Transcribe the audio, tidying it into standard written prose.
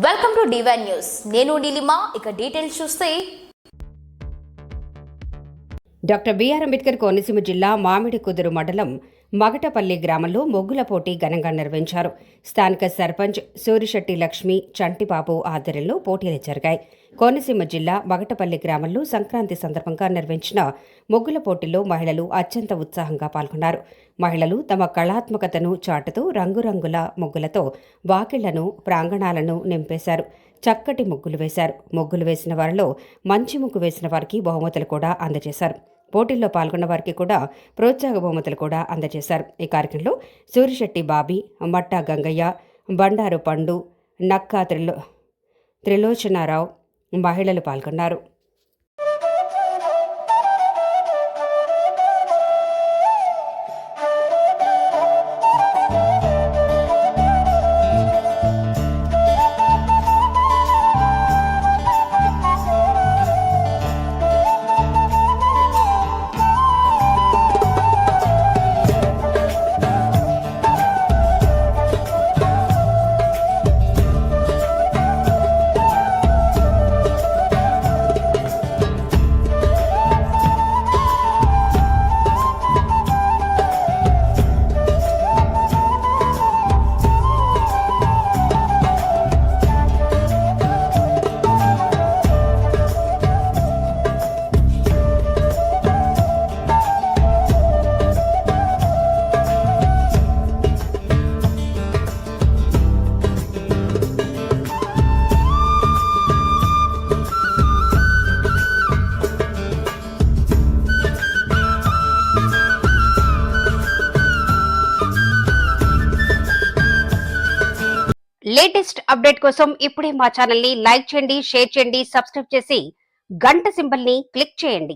Welcome to divine news. నేను నీలిమా. ఇక details చూస్తే డాక్టర్ బిఆర్ అంబేద్కర్ కోనసీమ జిల్లా మామిడికుదురు మండలం మగటపల్లి గ్రామంలో ముగ్గుల పోటీ ఘనంగా నిర్వహించారు. స్థానిక సర్పంచ్ సూరిశెట్టి లక్ష్మి, చంటిబాబు ఆధ్వర్యంలో పోటీలు జరిగాయి. కోనసీమ జిల్లా మగటపల్లి గ్రామంలో సంక్రాంతి సందర్భంగా నిర్వహించిన ముగ్గుల పోటీల్లో మహిళలు అత్యంత ఉత్సాహంగా పాల్గొన్నారు. మహిళలు తమ కళాత్మకతను చాటుతూ రంగురంగుల ముగ్గులతో వాకిళ్లను, ప్రాంగణాలను నింపేశారు. చక్కటి ముగ్గులు వేశారు. ముగ్గులు వేసిన వారిలో మంచి ముగ్గు వేసిన వారికి బహుమతులు కూడా అందజేశారు. పోటీల్లో పాల్గొన్న వారికి కూడా ప్రోత్సాహ బహుమతులు కూడా అందజేశారు. ఈ కార్యక్రమంలో సూరిశెట్టి బాబీ, మట్టా గంగయ్య, బండారు పండు, నక్కా త్రిలోచనారావు మహిళలు పాల్గొన్నారు. లేటెస్ట్ అప్డేట్ కోసం ఇప్పుడే మా ఛానల్ ని లైక్ చేయండి, షేర్ చేయండి, సబ్స్క్రైబ్ చేసి గంట సింబల్ ని క్లిక్ చేయండి.